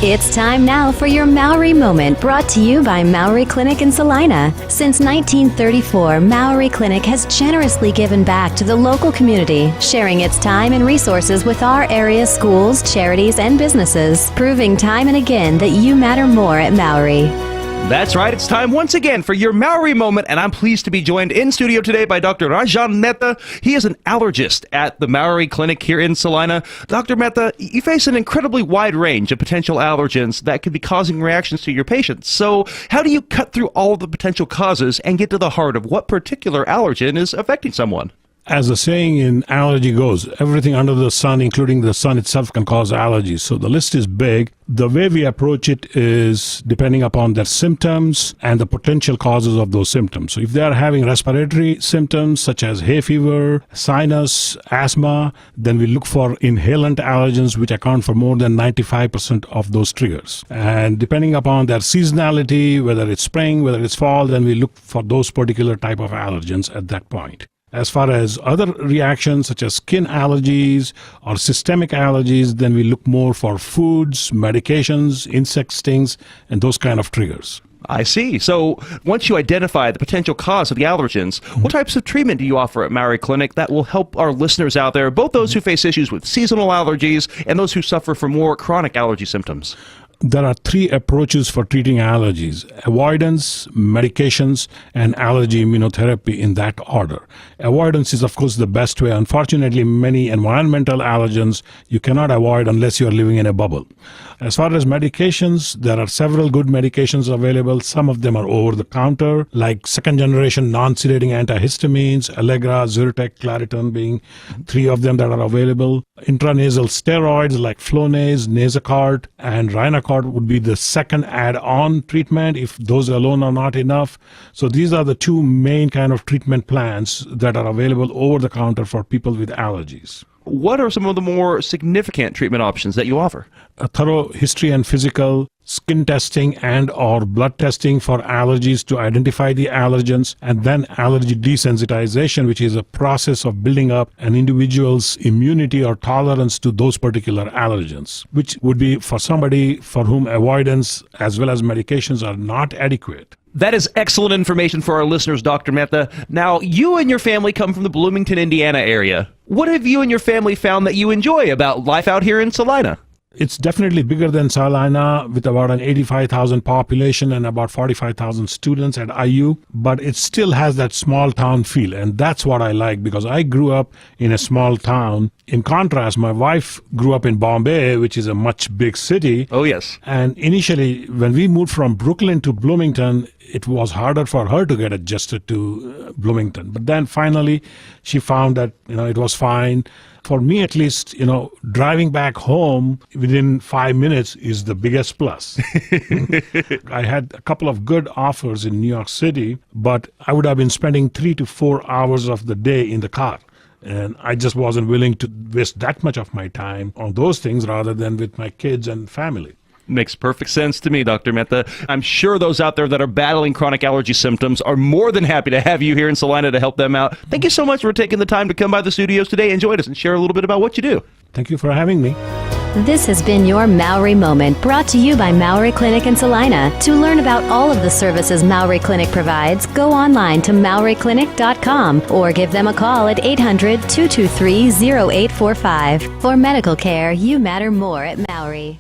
It's time now for your Mowery Moment, brought to you by Mowery Clinic in Salina. Since 1934, Mowery Clinic has generously given back to the local community, sharing its time and resources with our area schools, charities, and businesses, proving time and again that you matter more at Mowery. That's right. It's time once again for your Mowery Moment, and I'm pleased to be joined in studio today by Dr. Rajan Mehta. He is an allergist at the Mowery Clinic here in Salina. Dr. Mehta, you face an incredibly wide range of potential allergens that could be causing reactions to your patients. So how do you cut through all of the potential causes and get to the heart of what particular allergen is affecting someone? As the saying in allergy goes, everything under the sun, including the sun itself, can cause allergies. So the list is big. The way we approach it is depending upon their symptoms and the potential causes of those symptoms. So if they are having respiratory symptoms such as hay fever, sinus, asthma, then we look for inhalant allergens which account for more than 95% of those triggers. And depending upon their seasonality, whether it's spring, whether it's fall, then we look for those particular type of allergens at that point. As far as other reactions such as skin allergies or systemic allergies, then we look more for foods, medications, insect stings, and those kind of triggers. I see. So once you identify the potential cause of the allergens, what types of treatment do you offer at Mowery Clinic that will help our listeners out there, both those who face issues with seasonal allergies and those who suffer from more chronic allergy symptoms? There are three approaches for treating allergies: avoidance, medications, and allergy immunotherapy in that order. Avoidance is, of course, the best way. Unfortunately, many environmental allergens you cannot avoid unless you are living in a bubble. As far as medications, there are several good medications available. Some of them are over-the-counter, like second-generation non-sedating antihistamines, Allegra, Zyrtec, Claritin being three of them that are available. Intranasal steroids like Flonase, Nasacort, and Rhinocort would be the second add-on treatment if those alone are not enough. So these are the two main kind of treatment plans that are available over the counter for people with allergies. What are some of the more significant treatment options that you offer? A thorough history and physical, skin testing and or blood testing for allergies to identify the allergens, and then allergy desensitization, which is a process of building up an individual's immunity or tolerance to those particular allergens, which would be for somebody for whom avoidance as well as medications are not adequate. That is excellent information for our listeners, Dr. Mehta. Now, you and your family come from the Bloomington, Indiana area. What have you and your family found that you enjoy about life out here in Salina? It's definitely bigger than Salina, with about an 85,000 population and about 45,000 students at IU, but it still has that small town feel, and that's what I like because I grew up in a small town. In contrast, my wife grew up in Bombay, which is a much big city. Oh, yes. And initially, when we moved from Brooklyn to Bloomington, it was harder for her to get adjusted to Bloomington. But then finally, she found that, it was fine. For me, at least, driving back home within 5 minutes is the biggest plus. I had a couple of good offers in New York City, but I would have been spending 3 to 4 hours of the day in the car. And I just wasn't willing to waste that much of my time on those things rather than with my kids and family. Makes perfect sense to me, Dr. Mehta. I'm sure those out there that are battling chronic allergy symptoms are more than happy to have you here in Salina to help them out. Thank you so much for taking the time to come by the studios today and join us and share a little bit about what you do. Thank you for having me. This has been your Mowery Moment, brought to you by Mowery Clinic in Salina. To learn about all of the services Mowery Clinic provides, go online to MoweryClinic.com or give them a call at 800-223-0845. For medical care, you matter more at Mowery.